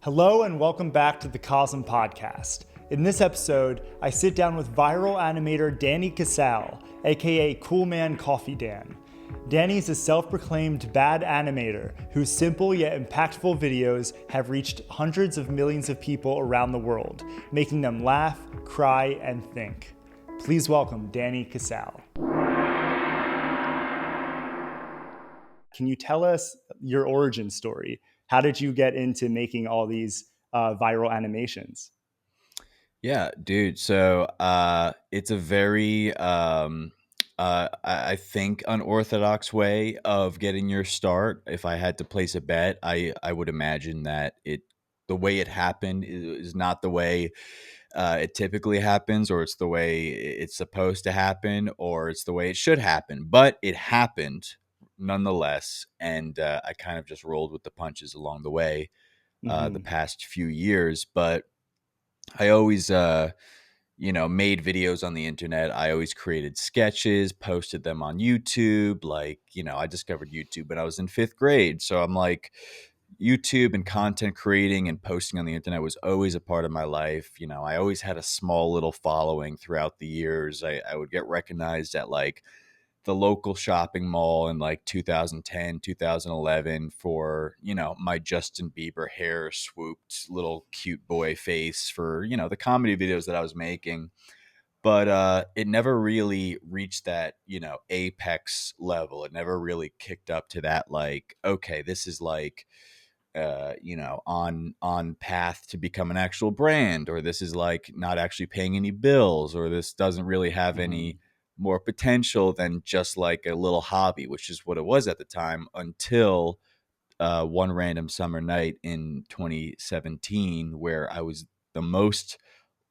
Hello and welcome back to the CoSM Podcast. In this episode, I sit down with viral animator Danny Casale, aka Coolman Coffeedan. Danny is a self-proclaimed bad animator whose simple yet impactful videos have reached hundreds of millions of people around the world, making them laugh, cry, and think. Please welcome Danny Casale. Can you tell us your origin story? How did you get into making all these viral animations? Yeah, dude. So it's a very, I think, unorthodox way of getting your start. If I had to place a bet, I would imagine that the way it happened is not the way it typically happens, or it's the way it's supposed to happen, or it's the way it should happen. But it happened nonetheless, and I kind of just rolled with the punches along the way the Mm-hmm. past few years. But I always, made videos on the internet. I always created sketches, posted them on YouTube. I discovered YouTube when I was in fifth grade. So I'm like, YouTube and content creating and posting on the internet was always a part of my life. I always had a small little following throughout the years. I would get recognized at the local shopping mall in like 2010, 2011 for, my Justin Bieber hair swooped little cute boy face for, the comedy videos that I was making. But it never really reached that, apex level. It never really kicked up to that, like, okay, this is like, on path to become an actual brand, or this is like not actually paying any bills, or this doesn't really have Mm-hmm. any more potential than just like a little hobby, which is what it was at the time, until one random summer night in 2017 where I was the most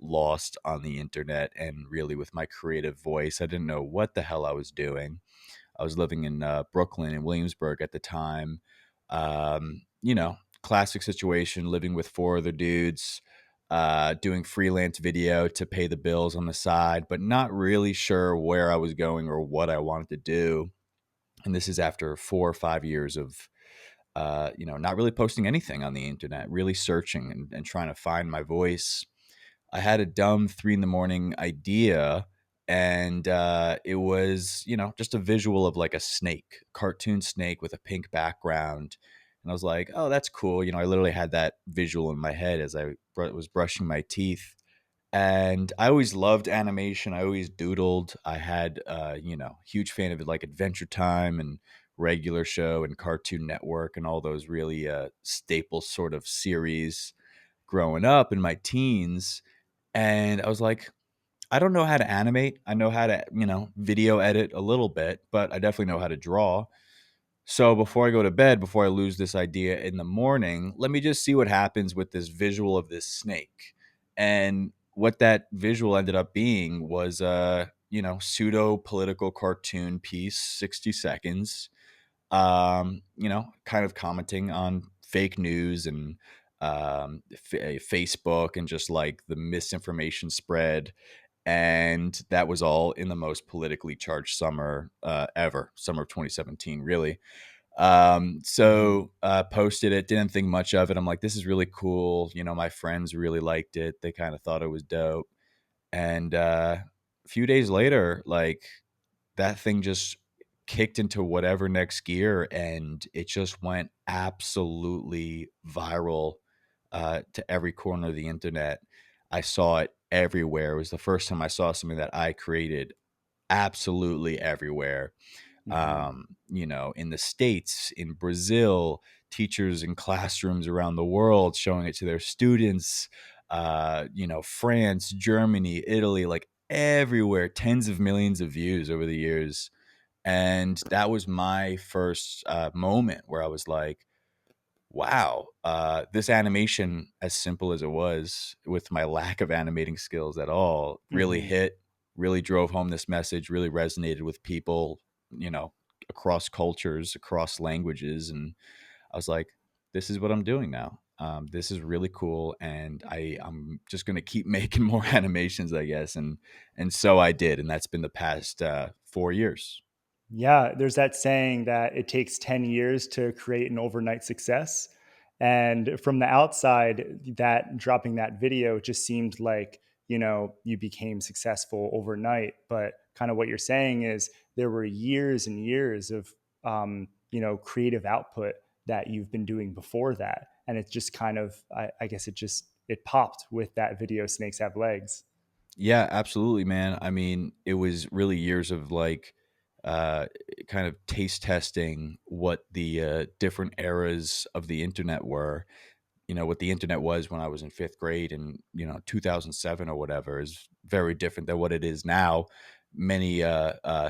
lost on the internet and really with my creative voice. I didn't know what the hell I was doing. I was living in Brooklyn and Williamsburg at the time. Classic situation, living with four other dudes, doing freelance video to pay the bills on the side, but not really sure where I was going or what I wanted to do. And this is after 4 or 5 years of, not really posting anything on the internet, really searching and trying to find my voice. I had a dumb 3 in the morning idea, and it was, just a visual of like a snake, cartoon snake with a pink background. And I was like, oh, that's cool. I literally had that visual in my head as I was brushing my teeth. And I always loved animation. I always doodled. I had, huge fan of it, like Adventure Time and Regular Show and Cartoon Network and all those really staple sort of series growing up in my teens. And I was like, I don't know how to animate. I know how to, video edit a little bit, but I definitely know how to draw. So before I go to bed, before I lose this idea in the morning, let me just see what happens with this visual of this snake. And what that visual ended up being was a, pseudo political cartoon piece, 60 seconds, kind of commenting on fake news and Facebook and just like the misinformation spread. And that was all in the most politically charged summer ever, summer of 2017, really. Mm-hmm. Posted it, didn't think much of it. I'm like, this is really cool. My friends really liked it. They kind of thought it was dope. And a few days later, like that thing just kicked into whatever next gear and it just went absolutely viral to every corner of the internet. I saw it everywhere. It was the first time I saw something that I created absolutely everywhere. Mm-hmm. In the States, in Brazil, teachers in classrooms around the world showing it to their students, France, Germany, Italy, like everywhere, tens of millions of views over the years. And that was my first moment where I was like, wow, this animation, as simple as it was, with my lack of animating skills at all, really Mm-hmm. hit, really drove home this message, really resonated with people, you know, across cultures, across languages. And I was like, this is what I'm doing now. This is really cool, and I'm just gonna keep making more animations, I guess, and so I did, and that's been the past 4 years. Yeah, there's that saying that it takes 10 years to create an overnight success. And from the outside, that dropping that video just seemed like, you became successful overnight. But kind of what you're saying is there were years and years of, creative output that you've been doing before that. And it's just kind of, I guess it popped with that video, Snakes Have Legs. Yeah, absolutely, man. I mean, it was really years of like uh, kind of taste testing what the different eras of the internet were. What the internet was when I was in fifth grade in 2007 or whatever is very different than what it is now. Many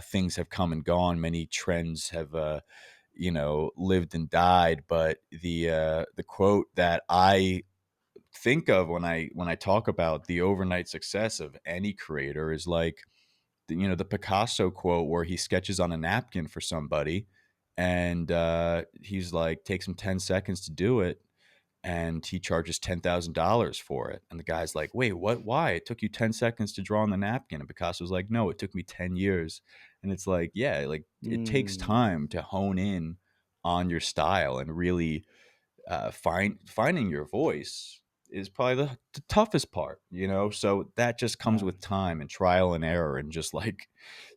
things have come and gone. Many trends have lived and died. But the quote that I think of when I talk about the overnight success of any creator is like the Picasso quote where he sketches on a napkin for somebody, and he's like takes him 10 seconds to do it, and he charges $10,000 for it. And the guy's like, "Wait, what? Why? It took you 10 seconds to draw on the napkin." And Picasso's like, "No, it took me 10 years." And it's like, yeah, like it takes Mm, time to hone in on your style and really finding your voice is probably the toughest part. So that just comes yeah. with time and trial and error and just like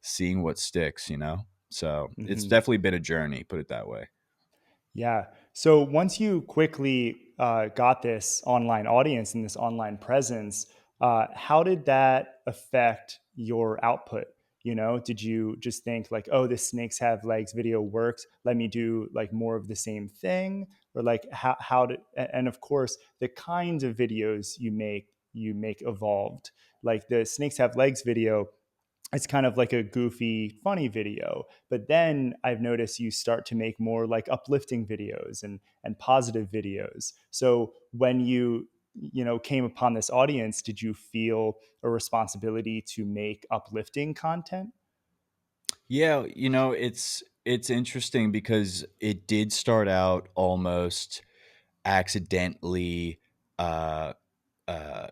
seeing what sticks. So it's Mhm. definitely been a journey, put it that way. Yeah. So once you quickly got this online audience and this online presence, how did that affect your output? Did you just think like, oh, this Snakes Have Legs video works. Let me do like more of the same thing, or like how did? And of course, the kinds of videos you make evolved. Like the Snakes Have Legs video, it's kind of like a goofy, funny video. But then I've noticed you start to make more like uplifting videos and positive videos. So when you came upon this audience, did you feel a responsibility to make uplifting content? Yeah, it's interesting because it did start out almost accidentally uh uh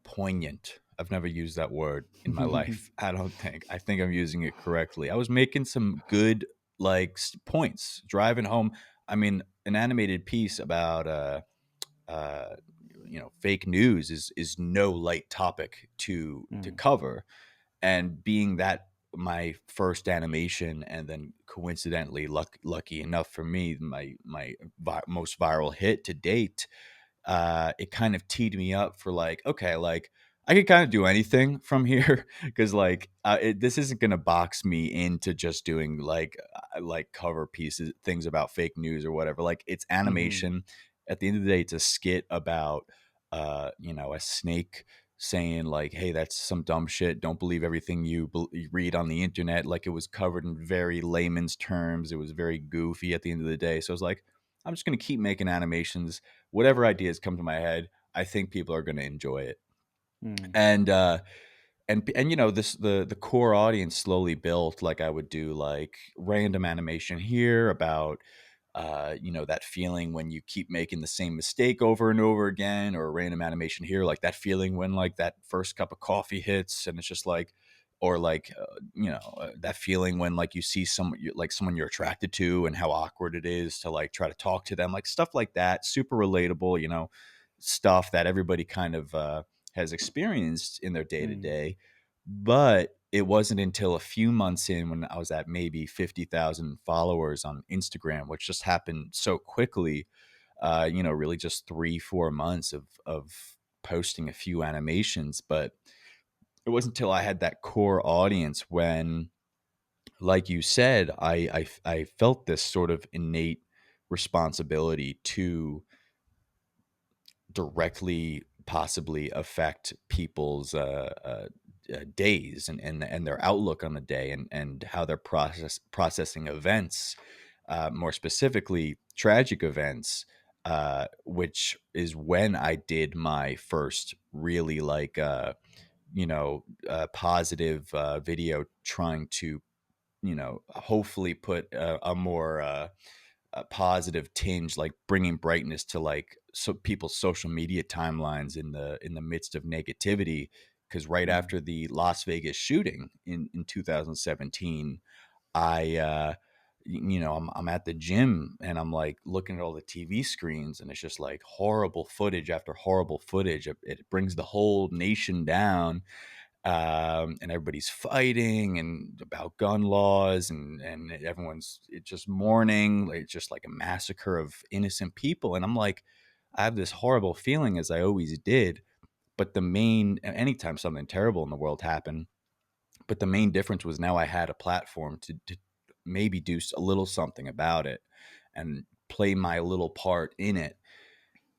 poignant. I've never used that word in my life. I don't think. I think I'm using it correctly. I was making some good like points driving home. I mean, an animated piece about uh fake news is no light topic to Mm, cover, and being that my first animation, and then coincidentally lucky enough for me, my most viral hit to date, it kind of teed me up for like, okay, like I could kind of do anything from here because like this isn't gonna box me into just doing like cover pieces, things about fake news or whatever. Like it's mhm, animation. At the end of the day, it's a skit about a snake saying like, "Hey, that's some dumb shit. Don't believe everything you read on the internet." Like it was covered in very layman's terms. It was very goofy at the end of the day. So I was like, I'm just gonna keep making animations. Whatever ideas come to my head, I think people are going to enjoy it. mm, And this the core audience slowly built. Like I would do like random animation here about that feeling when you keep making the same mistake over and over again, or a random animation here, like that feeling when like that first cup of coffee hits, and it's just like, or like that feeling when like you see someone you're attracted to, and how awkward it is to like try to talk to them, like stuff like that, super relatable, stuff that everybody kind of has experienced in their day to mm, day. But it wasn't until a few months in, when I was at maybe 50,000 followers on Instagram, which just happened so quickly, really just 3-4 months of posting a few animations. But it wasn't until I had that core audience when, like you said, I felt this sort of innate responsibility to directly possibly affect people's days, and their outlook on the day, and how they're processing events, more specifically tragic events, which is when I did my first really like positive video, trying to hopefully put a more a positive tinge, like bringing brightness to like so people's social media timelines in the midst of negativity. Because right mm, after the Las Vegas shooting in 2017, I I'm at the gym and I'm like looking at all the TV screens, and it's just like horrible footage after horrible footage. It brings the whole nation down, and everybody's fighting and about gun laws, and everyone's just mourning. Like, it's just like a massacre of innocent people, and I'm like, I have this horrible feeling, as I always did. But anytime something terrible in the world happened, but the main difference was now I had a platform to maybe do a little something about it and play my little part in it.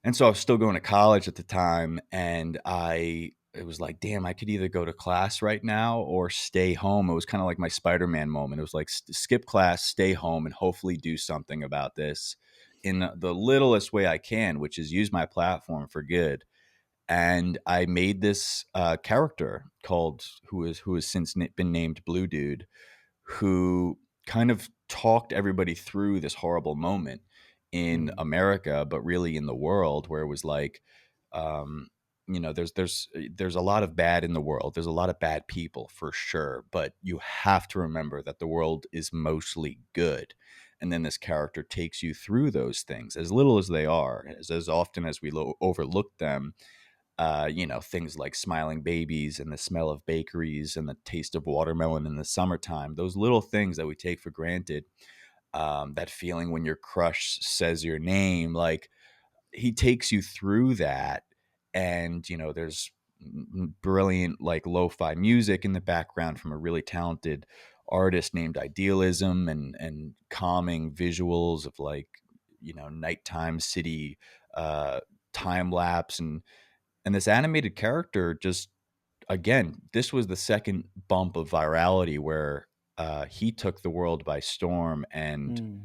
And so I was still going to college at the time, and it was like, damn, I could either go to class right now or stay home. It was kind of like my Spider-Man moment. It was like skip class, stay home, and hopefully do something about this in the littlest way I can, which is use my platform for good. And I made this character called who has since been named Blue Dude, who kind of talked everybody through this horrible moment in Mm. America, but really in the world, where it was like, um, there's a lot of bad in the world. There's a lot of bad people for sure, but you have to remember that the world is mostly good. And then this character takes you through those things, as little as they are, as often as we overlook them. Things like smiling babies and the smell of bakeries and the taste of watermelon in the summertime, those little things that we take for granted, that feeling when your crush says your name, like he takes you through that. And, there's brilliant, like lo-fi music in the background from a really talented artist named Idealism, and calming visuals of like, nighttime city, time lapse, and this animated character just, again, this was the second bump of virality where he took the world by storm. And Mm.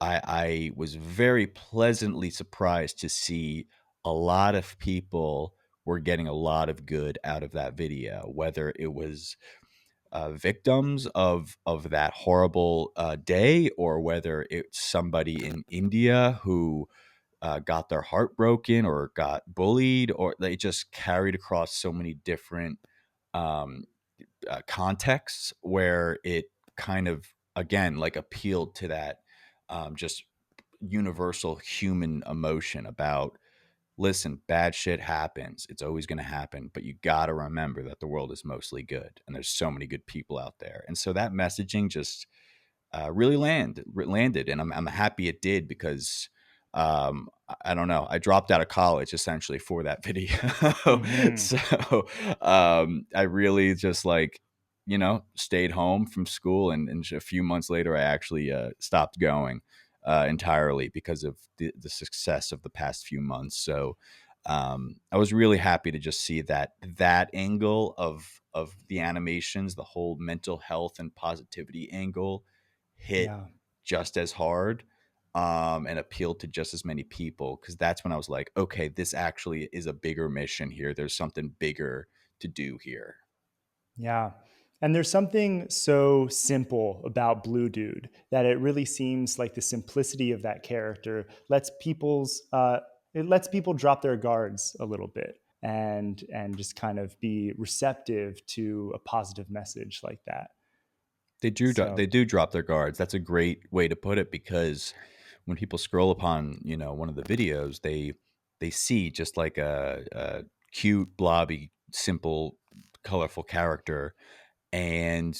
I was very pleasantly surprised to see a lot of people were getting a lot of good out of that video, whether it was victims of that horrible day, or whether it's somebody in India who got their heart broken or got bullied, or they just carried across so many different um, contexts, where it kind of, again, like appealed to that just universal human emotion about, listen, bad shit happens. It's always going to happen, but you got to remember that the world is mostly good and there's so many good people out there. And so that messaging just really landed, and I'm happy it did, because I don't know, I dropped out of college essentially for that video. Hmm. So I really just like, stayed home from school, and a few months later I actually stopped going entirely because of the success of the past few months. So I was really happy to just see that angle of the animations, the whole mental health and positivity angle, hit Yeah. just as hard, and appealed to just as many people, because that's when I was like, okay, this actually is a bigger mission here. There's something bigger to do here. Yeah. And there's something so simple about Blue Dude that it really seems like the simplicity of that character lets people drop their guards a little bit and just kind of be receptive to a positive message like that. They So, do drop their guards. That's a great way to put it, because when people scroll upon, one of the videos, they see just like a cute, blobby, simple, colorful character, and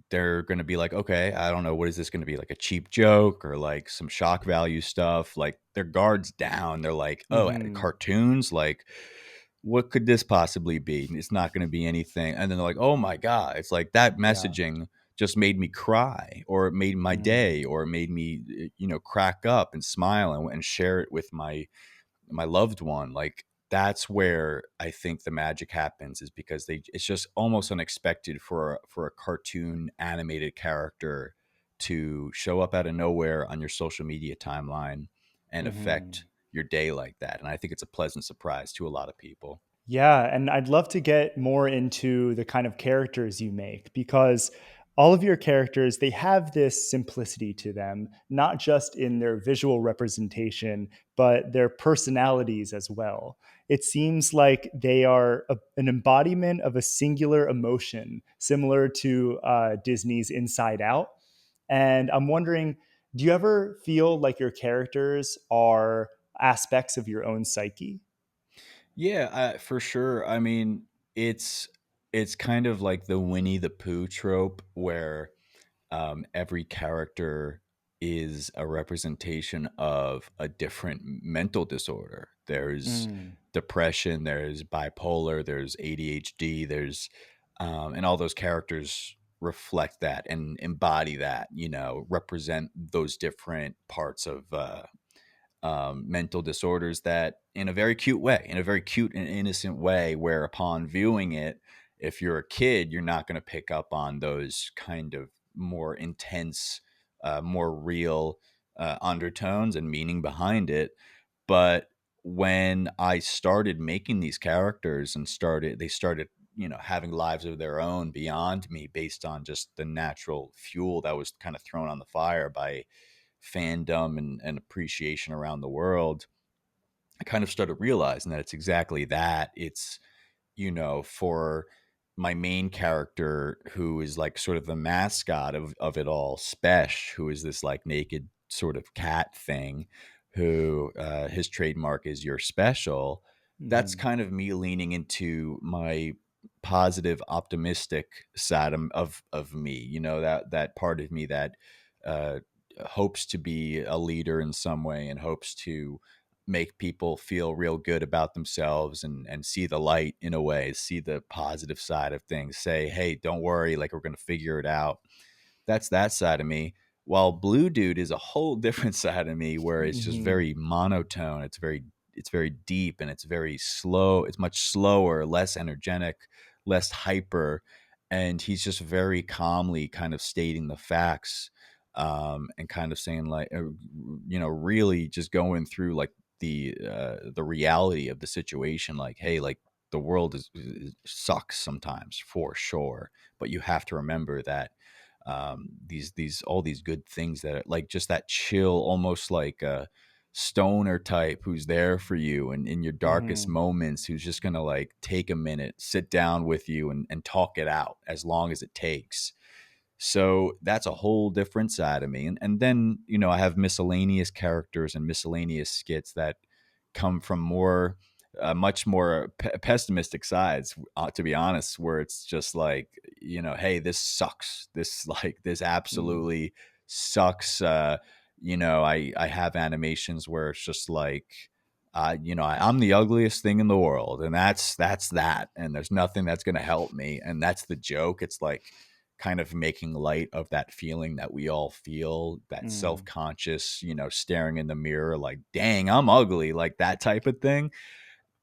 they're going to be like, okay, I don't know, what is this going to be, like a cheap joke or like some shock value stuff? Like, their guards down. They're like, oh, mhm, cartoons, like what could this possibly be? It's not going to be anything. And then they're like, oh my god, it's like that yeah, messaging just made me cry, or it made my mm, day, or it made me crack up and smile, and share it with my loved one. Like, that's where I think the magic happens, is because it's just almost unexpected for a cartoon animated character to show up out of nowhere on your social media timeline and affect mhm. your day like that. And I think it's a pleasant surprise to a lot of people. Yeah, and I'd love to get more into the kind of characters you make because all of your characters they have this simplicity to them, not just in their visual representation, but their personalities as well. It seems like they are an embodiment of a singular emotion, similar to Disney's Inside Out. And I'm wondering, Do you ever feel like your characters are aspects of your own psyche? Yeah, for sure. I mean, it's it's kind of like the Winnie the Pooh trope where every character is a representation of a different mental disorder. There's Mm. depression, there's bipolar, there's ADHD, and all those characters reflect that and embody that, represent those different parts of mental disorders that in a very cute and innocent way, where upon viewing it, if you're a kid, you're not going to pick up on those kind of more intense, more real undertones and meaning behind it. But when I started making these characters and they started, having lives of their own beyond me based on just the natural fuel that was kind of thrown on the fire by fandom and appreciation around the world, I kind of started realizing that it's exactly that. It's, for my main character, who is like sort of the mascot of it all, Spesh, who is this like naked sort of cat thing, who his trademark is "you're special." That's Mhm. kind of me leaning into my positive, optimistic side of me. That part of me that uh, hopes to be a leader in some way and hopes to make people feel real good about themselves and see the light in a way, see the positive side of things, say, hey, don't worry, like we're going to figure it out. That's that side of me. While Blue Dude is a whole different side of me, where it's just Mhm. very monotone. It's very deep, and it's very slow. It's much slower, less energetic, less hyper, and he's just very calmly kind of stating the facts, and kind of saying like, really just going through like the reality of the situation. Like, hey, like the world sucks sometimes for sure, but you have to remember that these all these good things that are like just that chill, almost like a stoner type who's there for you and in your darkest Mhm. moments, who's just gonna like take a minute, sit down with you and talk it out as long as it takes. So that's a whole different side of me. And then, I have miscellaneous characters and miscellaneous skits that come from much more pessimistic sides, to be honest, where it's just like, hey, this sucks. This Mhm. absolutely sucks. I have animations where it's just like, I'm the ugliest thing in the world, and that's that. And there's nothing that's going to help me. And that's the joke. It's like, kind of making light of that feeling that we all feel, that Mhm. self-conscious, staring in the mirror like, dang, I'm ugly, like that type of thing.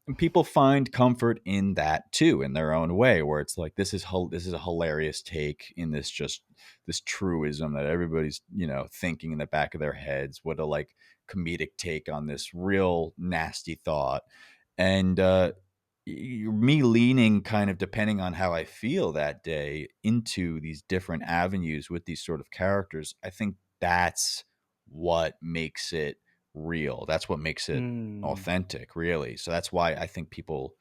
And people find comfort in that too, in their own way, where it's like, this is a hilarious take in this truism that everybody's, thinking in the back of their heads. What a like comedic take on this real nasty thought. And me leaning, kind of depending on how I feel that day, into these different avenues with these sort of characters, I think that's what makes it real. That's what makes it Mm. authentic, really. So that's why I think people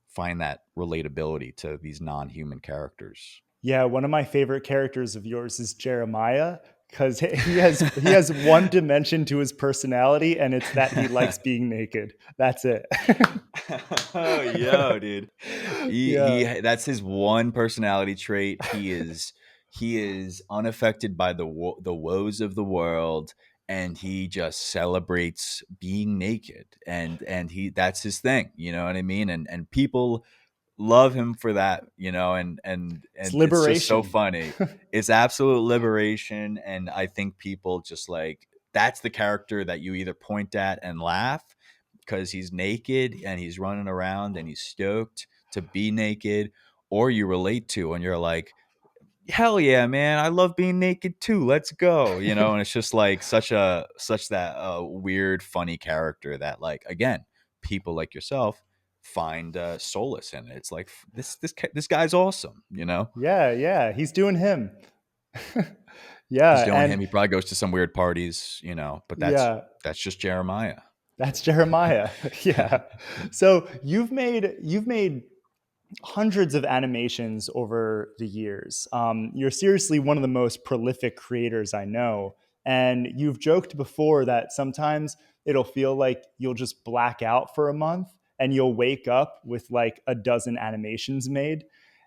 find that relatability to these non-human characters. Yeah, one of my favorite characters of yours is Jeremiah because he has one dimension to his personality, and it's that he likes being naked. That's it. Oh, yo, dude. He Yeah. That's his one personality trait. He is unaffected by the woes of the world, and he just celebrates being naked, and he that's his thing, you know what I mean? And people love him for that, It's and it's just so liberation. funny. It's absolute liberation, and I think people just like, that's the character that you either point at and laugh because he's naked and he's running around and he's stoked to be naked, or you relate to and you're like, hell yeah, man, I love being naked too, let's go, and it's just like such that weird funny character that, like, again, people like yourself find solace in it. It's like, this guy's awesome, Yeah, yeah, he's doing him. he's Yeah, doing and him. He probably goes to some weird parties, but that's yeah, that's just Jeremiah. that's Jeremiah. Yeah. So you've made hundreds of animations over the years. You're seriously one of the most prolific creators I know. And you've joked before that sometimes it'll feel like you'll just black out for a month and you'll wake up with like a dozen animations made.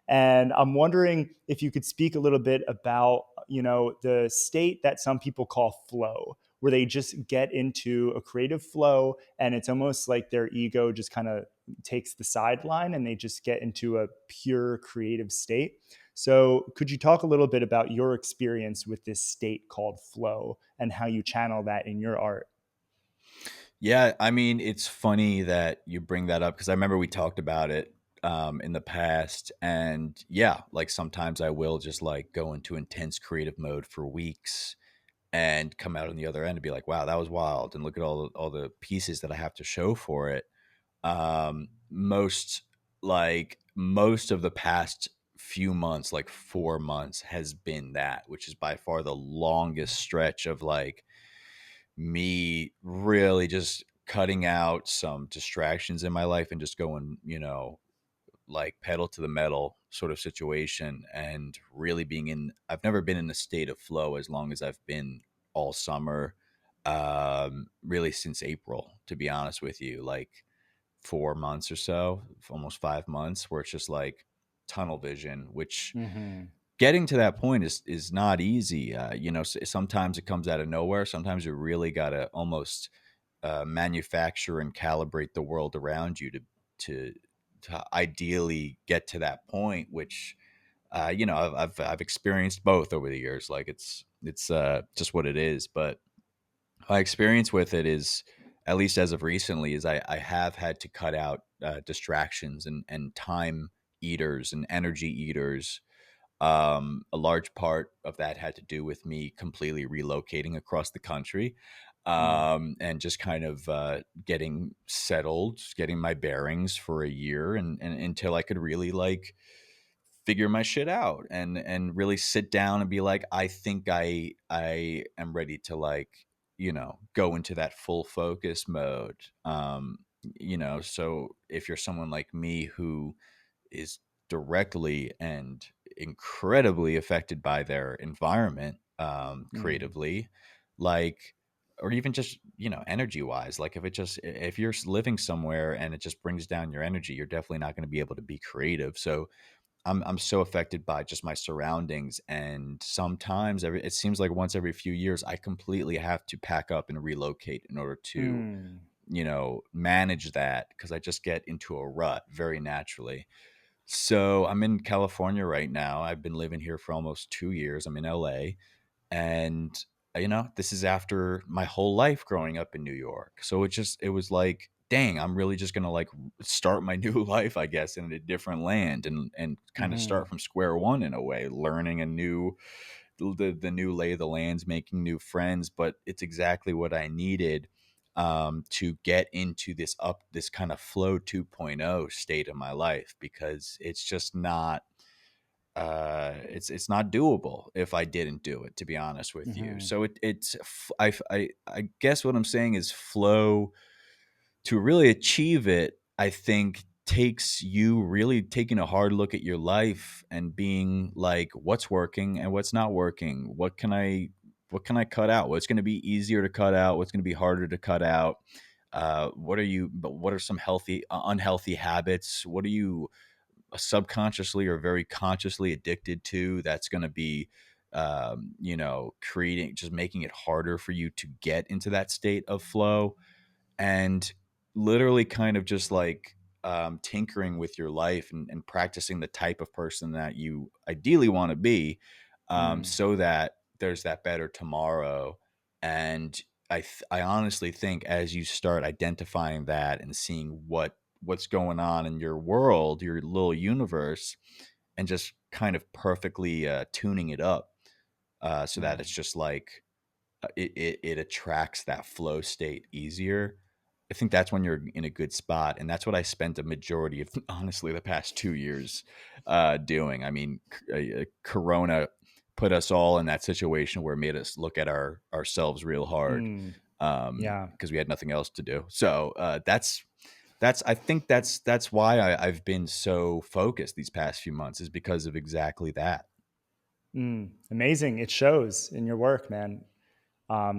And I'm wondering if you could speak a little bit about, the state that some people call flow, where they just get into a creative flow and it's almost like their ego just kind of takes the sideline and they just get into a pure creative state. So, could you talk a little bit about your experience with this state called flow and how you channel that in your art? Yeah, I mean, it's funny that you bring that up because I remember we talked about it in the past, and yeah, like sometimes I will just like go into intense creative mode for weeks and come out on the other end and be like, "Wow, that was wild!" And look at all the pieces that I have to show for it. Most of the past few months, like 4 months, has been that, which is by far the longest stretch of like me really just cutting out some distractions in my life and just going, like pedal to the metal sort of situation and really being in I've never been in a state of flow as long as I've been all summer. Really since April, to be honest with you, like 4 months or so, almost 5 months, where it's just like tunnel vision, which Mm-hmm. getting to that point is not easy. Sometimes it comes out of nowhere. Sometimes you really got to almost manufacture and calibrate the world around you to to ideally get to that point. Which I've experienced both over the years. Like it's just what it is. But my experience with it is, at least as of recently, is I have had to cut out distractions and time eaters and energy eaters. A large part of that had to do with me completely relocating across the country, and just kind of getting settled, getting my bearings for a year, and until I could really like figure my shit out and really sit down and be like, I think I am ready to like go into that full focus mode. So if you're someone like me who is directly and incredibly affected by their environment, Mm. creatively, like, or even just energy wise, like if you're living somewhere and it just brings down your energy, you're definitely not going to be able to be creative. So I'm so affected by just my surroundings, and sometimes it seems like once every few years I completely have to pack up and relocate in order to Mm. manage that, because I just get into a rut very naturally. So I'm in California right now. I've been living here for almost 2 years. I'm in LA. And, this is after my whole life growing up in New York. So it was like, dang, I'm really just going to like start my new life, I guess, in a different land and kind of Mm-hmm. start from square one in a way, learning the new lay of the lands, making new friends. But it's exactly what I needed to get into this kind of flow 2.0 state of my life, because it's just not it's not doable if I didn't do it, to be honest with you. Mm-hmm. So I guess what I'm saying is flow, to really achieve it, I think takes you really taking a hard look at your life and being like, what's working and what's not working? What can I cut out? What's going to be easier to cut out? What's going to be harder to cut out? What are some unhealthy habits? What are you subconsciously or very consciously addicted to, that's going to be creating, just making it harder for you to get into that state of flow? And literally kind of just like tinkering with your life and practicing the type of person that you ideally want to be, Mm. so that there's that better tomorrow. And I honestly think as you start identifying that and seeing what's going on in your world, your little universe, and just kind of perfectly tuning it up, so that it's Mm. just like it attracts that flow state easier. I think that's when you're in a good spot, and that's what I spent a majority of honestly the past 2 years doing. I mean, Corona put us all in that situation where it made us look at ourselves real hard, Mm. Yeah. because we had nothing else to do. So that's I think that's why I've been so focused these past few months, is because of exactly that. Mm. Amazing. It shows in your work, man.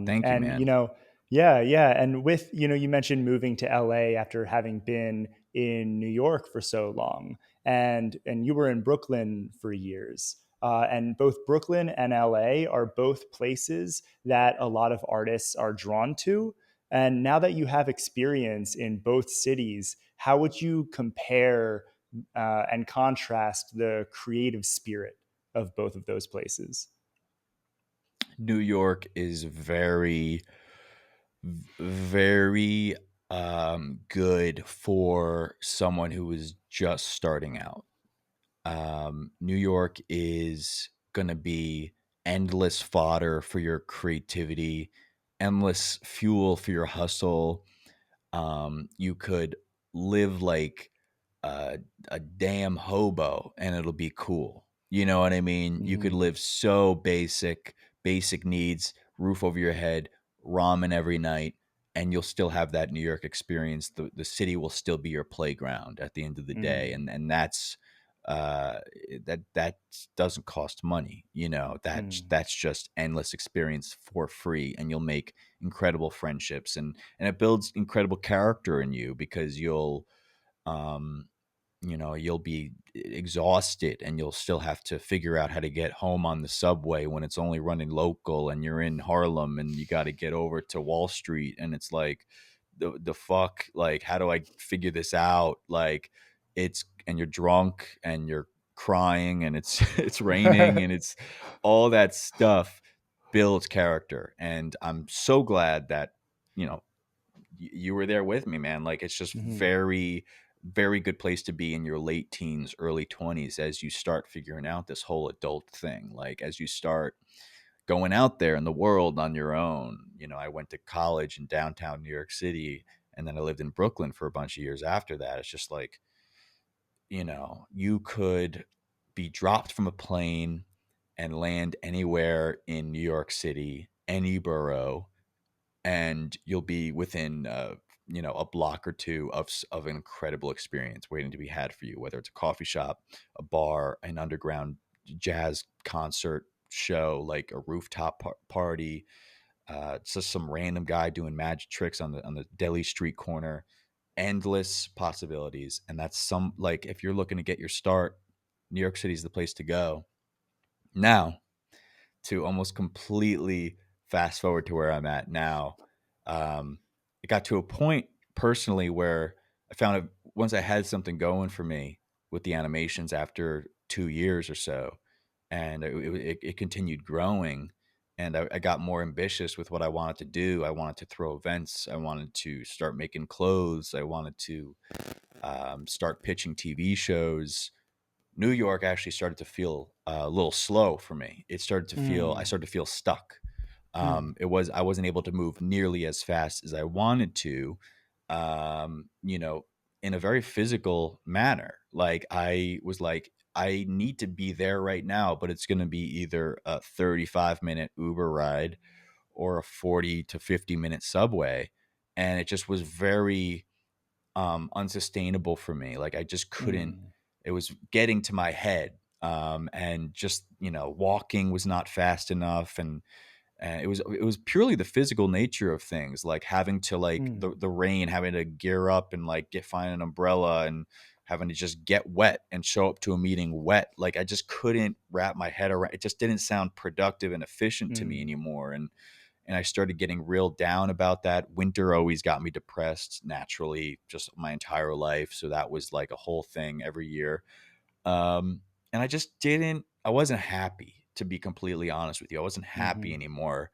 Thank you, And man. yeah, yeah. And with, you mentioned moving to LA after having been in New York for so long, and you were in Brooklyn for years. And both Brooklyn and LA are both places that a lot of artists are drawn to. And now that you have experience in both cities, how would you compare and contrast the creative spirit of both of those places? New York is very good for someone who is just starting out. New York is going to be endless fodder for your creativity, endless fuel for your hustle. You could live like a, a damn hobo and it'll be cool. You know what I mean? You could Mm, live so basic needs, roof over your head, ramen every night, and you'll still have that New York experience. The city will still be your playground at the end of the day, mm, and that's uh that doesn't cost money. mm, That's just endless experience for free, and you'll make incredible friendships, and it builds incredible character in you because um you'll be exhausted and you'll still have to figure out how to get home on the subway when it's only running local and you're in Harlem and you got to get over to Wall Street, and it's like the fuck, like, how do I figure this out? Like, it's and you're drunk and you're crying and it's it's raining and it's all that stuff builds character, and I'm so glad that you know you were there with me, man. Like, it's just mhm, very good place to be in your late teens, early 20s as you start figuring out this whole adult thing. Like, as you start going out there in the world on your own. I went to college in downtown New York City, and then I lived in Brooklyn for a bunch of years after that. It's just like, you could be dropped from a plane and land anywhere in New York City, any borough, and you'll be within a block or two of an incredible experience waiting to be had for you, whether it's a coffee shop, a bar, an underground jazz concert show, like a rooftop party, just some random guy doing magic tricks on the Delhi street corner. Endless possibilities, and that's some, like, if you're looking to get your start, New York City is the place to go. Now, to almost completely fast forward to where I'm at now. It got to a point personally where I found it once I had something going for me with the animations after 2 years or so, and it continued growing. And I got more ambitious with what I wanted to do. I wanted to throw events. I wanted to start making clothes. I wanted to start pitching TV shows. New York actually started to feel a little slow for me. I mm, started to feel stuck. mm, I wasn't able to move nearly as fast as I wanted to, you know, in a very physical manner. Like, I was like, I need to be there right now, but it's going to be either a 35-minute Uber ride or a 40 to 50-minute subway. And it just was very unsustainable for me. Like, I just couldn't. mm, It was getting to my head, and just walking was not fast enough, and it was purely the physical nature of things, like having to, like, mm, the rain, having to gear up and like find an umbrella and having to just get wet and show up to a meeting wet. Like, I just couldn't wrap my head around it. Just didn't sound productive and efficient to me mm, anymore, and I started getting real down about that. Winter always got me depressed naturally, just my entire life. So that was like a whole thing every year. And I wasn't happy, to be completely honest with you. I wasn't happy mhm, anymore.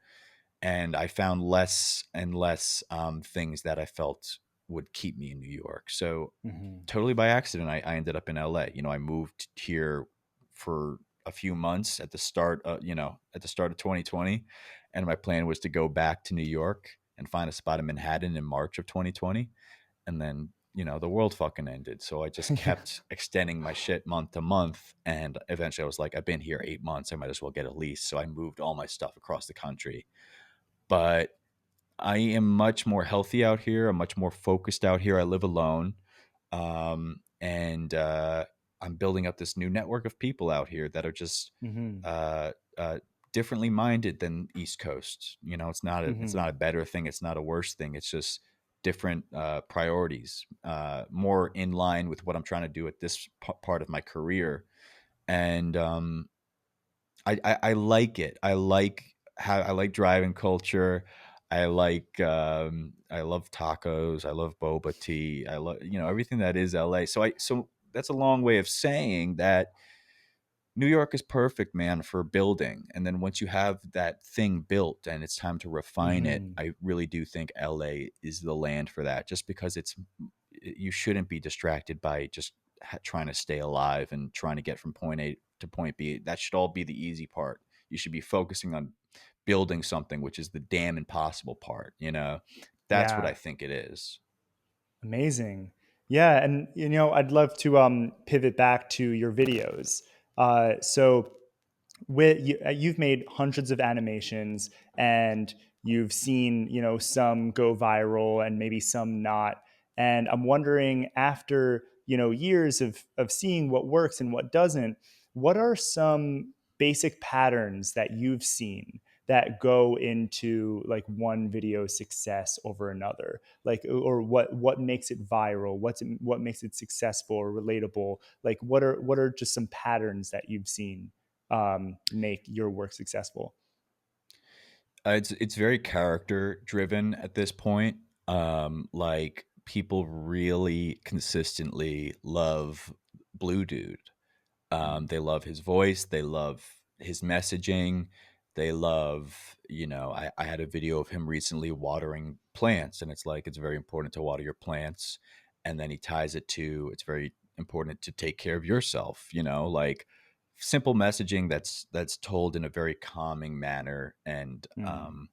And I found less and less things that I felt would keep me in New York. So mhm. totally by accident, I ended up in LA. I moved here for a few months at the start of 2020, and my plan was to go back to New York and find a spot in Manhattan in March of 2020, and then the world fucking ended. So I just kept extending my shit month to month, and eventually I was like, I've been here 8 months, I might as well get a lease. So I moved all my stuff across the country, but I am much more healthy out here. I'm much more focused out here. I live alone, and I'm building up this new network of people out here that are just Mhm. uh, uh, differently minded than East Coast. You know, it's Hmm. not a better thing. It's not a worse thing. It's just different priorities, more in line with what I'm trying to do at this part of my career. And I like it. I like driving culture. I love tacos. I love boba tea. I love, you know, everything that is LA. So that's a long way of saying that New York is perfect, man, for building. And then once you have that thing built and it's time to refine it, Hmm. I really do think LA is the land for that. Just because you shouldn't be distracted by just trying to stay alive and trying to get from point A to point B. That should all be the easy part. You should be focusing on building something, which is the damn impossible part. You know, that's what I Yeah. think it is. Amazing. Yeah, and I'd love to pivot back to your videos. So you've made hundreds of animations, and you've seen some go viral and maybe some not. And I'm wondering, after years of seeing what works and what doesn't, what are some basic patterns that you've seen that go into like one video success over another, like, or what makes it viral, what makes it successful or relatable, like what are just some patterns that you've seen make your work successful? It's very character driven at this point. Like people really consistently love Blue Dude. They love his voice. They love his messaging. They love, you know, I had a video of him recently watering plants, and it's like it's very important to water your plants. And then he ties it to it's very important to take care of yourself, you know, like simple messaging that's told in a very calming manner. And Mm.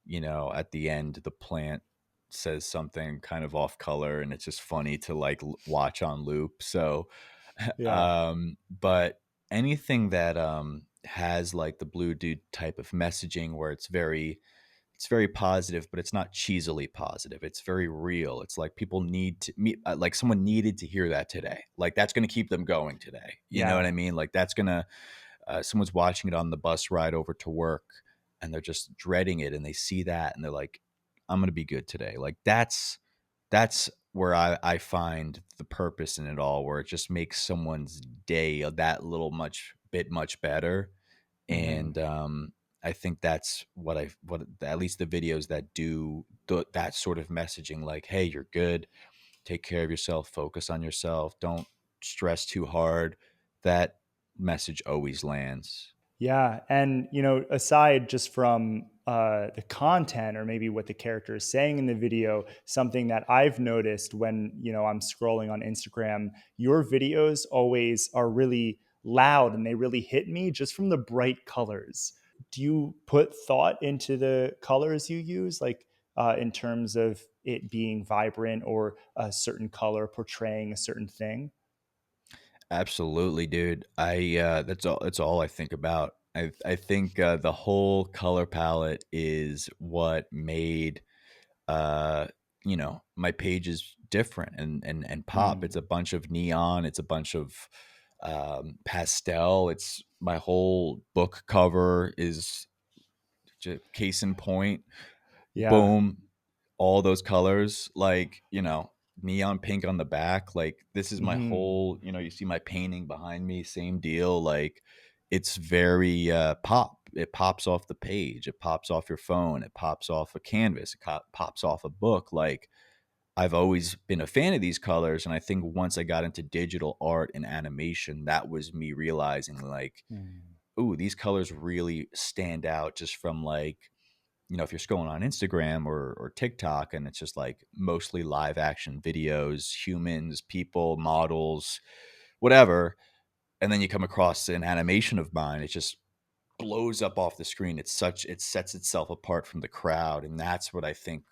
you know, at the end, the plant says something kind of off color, and it's just funny to like watch on loop. So, Yeah. but anything that has like the Blue Dude type of messaging where it's very positive, but it's not cheesily positive. It's very real. It's like people need to meet, like someone needed to hear that today. Like that's going to keep them going today. You know what Yeah. I mean? Like that's going to someone's watching it on the bus ride over to work and they're just dreading it and they see that and they're like, I'm gonna be good today. Like that's where I find the purpose in it all, where it just makes someone's day that little much better. Hmm. And I think that's what at least the videos that do that sort of messaging, like, hey, you're good, take care of yourself, focus on yourself, don't stress too hard. That message always lands. Yeah, and aside just from the content or maybe what the character is saying in the video, something that I've noticed when I'm scrolling on Instagram, your videos always are really loud and they really hit me just from the bright colors. Do you put thought into the colors you use, like in terms of it being vibrant or a certain color portraying a certain thing? Absolutely, dude. That's all I think about. I think the whole color palette is what made uh you know, my page is different and pop. It's Mm. a bunch of neon, it's a bunch of pastel. It's my whole book cover is case in point. Yeah. Boom, all those colors, like, you know, neon pink on the back. Like this is my Hmm. whole, you know, you see my painting behind me, same deal. Like it's very pop. It pops off the page, it pops off your phone, it pops off a canvas, it pops off a book. Like I've always been a fan of these colors, and I think once I got into digital art and animation, that was me realizing like, ooh, these colors really stand out just from like, you know, if you're scrolling on Instagram or TikTok and it's just like mostly live action videos, humans, people, models, whatever, and then you come across an animation of mine, it just blows up off the screen. It sets itself apart from the crowd, and that's what I think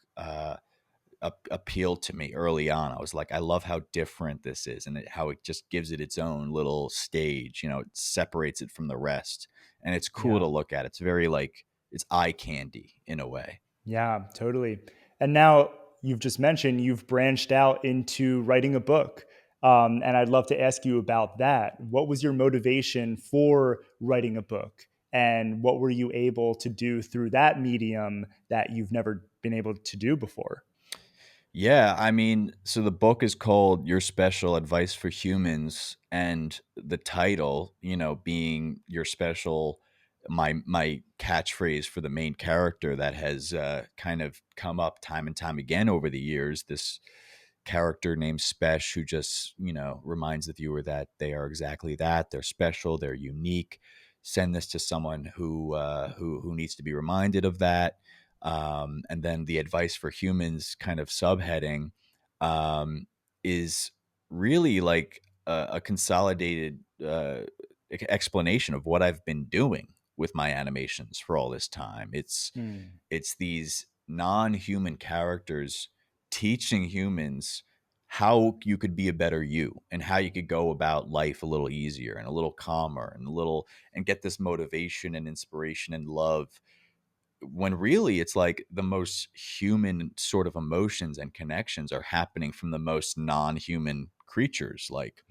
appealed to me early on. I was like, I love how different this is, and how it just gives it its own little stage. You know, it separates it from the rest, and it's cool to Yeah. look at. It's very like it's eye candy in a way. Yeah, totally. And now you've just mentioned you've branched out into writing a book. And I'd love to ask you about that. What was your motivation for writing a book? And what were you able to do through that medium that you've never been able to do before? Yeah, I mean, so the book is called Your Special Advice for Humans, and the title, being your special, my catchphrase for the main character that has kind of come up time and time again over the years. This character named Spesh, who just reminds the viewer that they are exactly that. They're special. They're unique. Send this to someone who needs to be reminded of that. And then the advice for humans kind of subheading is really like a consolidated explanation of what I've been doing with my animations for all this time. Hmm. It's these non-human characters teaching humans how you could be a better you and how you could go about life a little easier and a little calmer and get this motivation and inspiration and love, when really it's like the most human sort of emotions and connections are happening from the most non-human creatures. Like,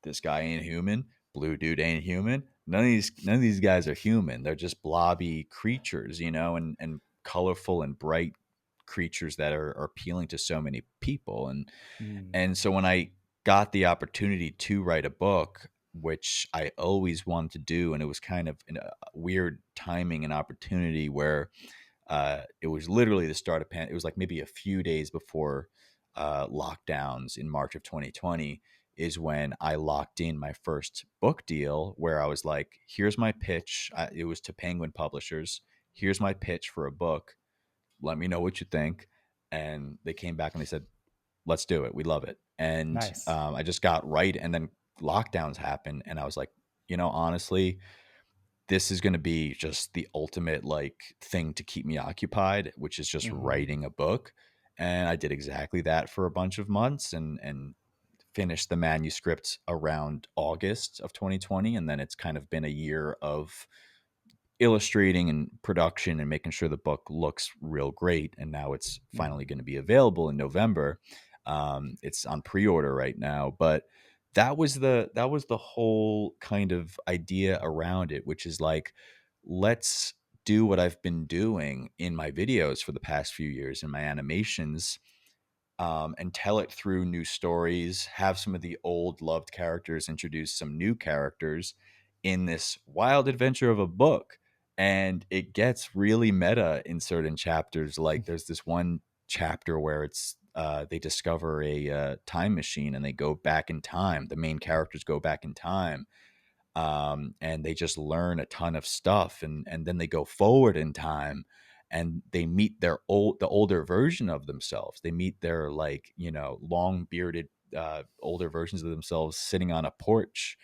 this guy ain't human, blue dude ain't human, none of these guys are human. They're just blobby creatures, and colorful and bright creatures that are appealing to so many people. Hmm. And so when I got the opportunity to write a book, which I always wanted to do, and it was kind of a weird timing and opportunity where it was literally the start of it was like maybe a few days before lockdowns in March of 2020 is when I locked in my first book deal, where I was like, here's my pitch. It was to Penguin Publishers. Here's my pitch for a book. Let me know what you think. And they came back and they said, let's do it. We love it. And Nice. I just got right. And then lockdowns happened. And I was like, honestly, this is going to be just the ultimate like thing to keep me occupied, which is just Hmm. writing a book. And I did exactly that for a bunch of months and finished the manuscript around August of 2020. And then it's kind of been a year of illustrating and production and making sure the book looks real great. And now it's finally Hmm. going to be available in November. It's on pre-order right now, but that was the whole kind of idea around it, which is like, let's do what I've been doing in my videos for the past few years in my animations, and tell it through new stories, have some of the old loved characters introduce some new characters in this wild adventure of a book. And it gets really meta in certain chapters. Like there's this one chapter where they discover a time machine and they go back in time. The main characters go back in time, and they just learn a ton of stuff, and then they go forward in time and they meet the older version of themselves. They meet their like long bearded older versions of themselves sitting on a porch,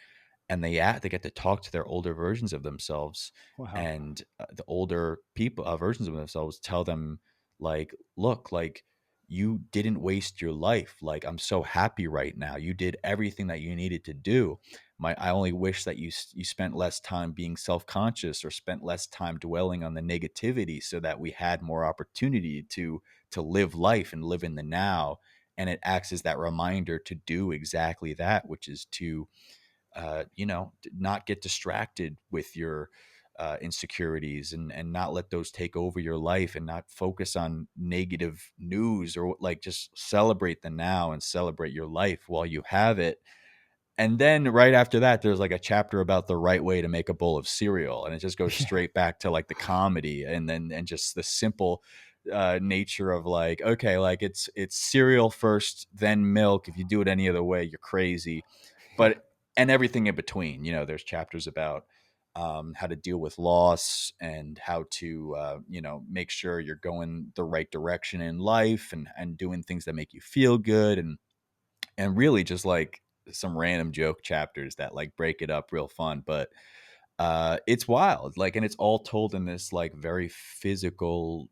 and they get to talk to their older versions of themselves. Wow. And the older people versions of themselves tell them like, look, like, you didn't waste your life. Like, I'm so happy right now, you did everything that you needed to do. I only wish that you spent less time being self-conscious or spent less time dwelling on the negativity, so that we had more opportunity to live life and live in the now. And it acts as that reminder to do exactly that, which is to not get distracted with your insecurities, and not let those take over your life, and not focus on negative news, or like just celebrate the now and celebrate your life while you have it. And then right after that, there's like a chapter about the right way to make a bowl of cereal. And it just goes Yeah. straight back to like the comedy, and just the simple nature of like, okay, like it's cereal first, then milk. If you do it any other way, you're crazy. Yeah. But and everything in between, there's chapters about how to deal with loss, and how to make sure you're going the right direction in life, and doing things that make you feel good, and really just like some random joke chapters that like break it up real fun. But it's wild, like, and it's all told in this like very physical,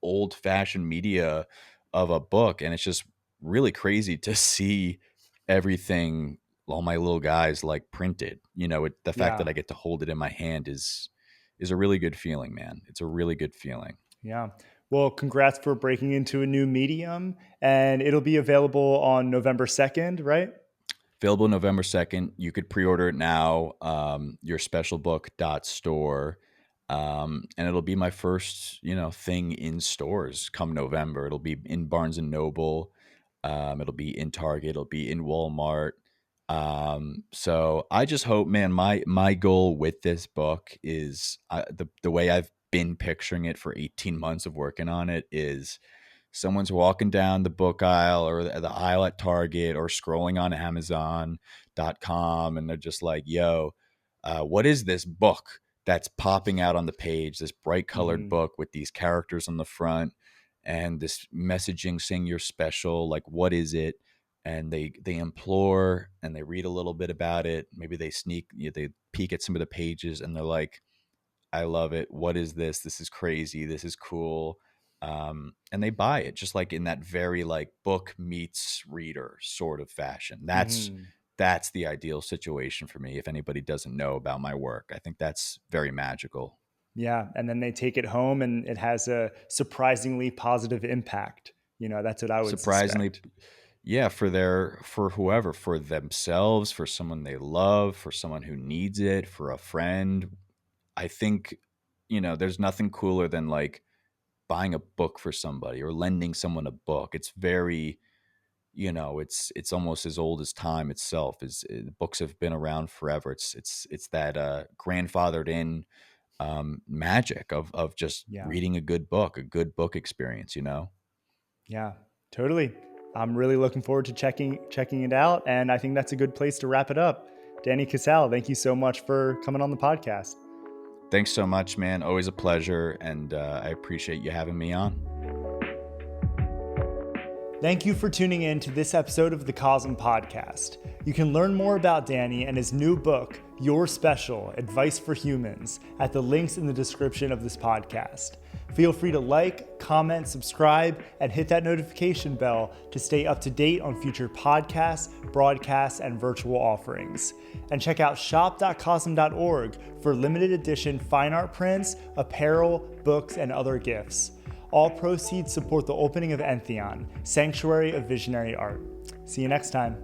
old fashioned media of a book. And it's just really crazy to see everything, all my little guys like printed. The fact that Yeah. I get to hold it in my hand is a really good feeling, man. It's a really good feeling. Yeah. Well, congrats for breaking into a new medium, and it'll be available on November 2nd, right? Available November 2nd. You could pre-order it now. Yourspecialbook.store. And it'll be my first, thing in stores come November. It'll be in Barnes and Noble. It'll be in Target. It'll be in Walmart. So I just hope, man, my goal with this book is the way I've been picturing it for 18 months of working on it is someone's walking down the book aisle or the aisle at Target or scrolling on Amazon.com and they're just like, yo, what is this book that's popping out on the page, this bright colored book with these characters on the front and this messaging saying you're special, like what is it? And they implore and they read a little bit about it. Maybe they they peek at some of the pages and they're like, I love it. What is this? This is crazy. This is cool. And they buy it just like in that very like book meets reader sort of fashion. That's the ideal situation for me. If anybody doesn't know about my work, I think that's very magical. Yeah. And then they take it home and it has a surprisingly positive impact. That's what I would Surprisingly, suspect. yeah, for whoever, for themselves, for someone they love, for someone who needs it, for a friend. I think, there's nothing cooler than like buying a book for somebody or lending someone a book. It's very, it's almost as old as time itself. Books have been around forever. It's that grandfathered in magic of just Yeah. reading a good book experience. Yeah, totally. I'm really looking forward to checking it out. And I think that's a good place to wrap it up. Danny Casale, thank you so much for coming on the podcast. Thanks so much, man. Always a pleasure, and I appreciate you having me on. Thank you for tuning in to this episode of the CoSM Podcast. You can learn more about Danny and his new book, Your Special: Advice for Humans, at the links in the description of this podcast. Feel free to like, comment, subscribe, and hit that notification bell to stay up to date on future podcasts, broadcasts, and virtual offerings. And check out shop.cosm.org for limited edition fine art prints, apparel, books, and other gifts. All proceeds support the opening of Entheon, Sanctuary of Visionary Art. See you next time.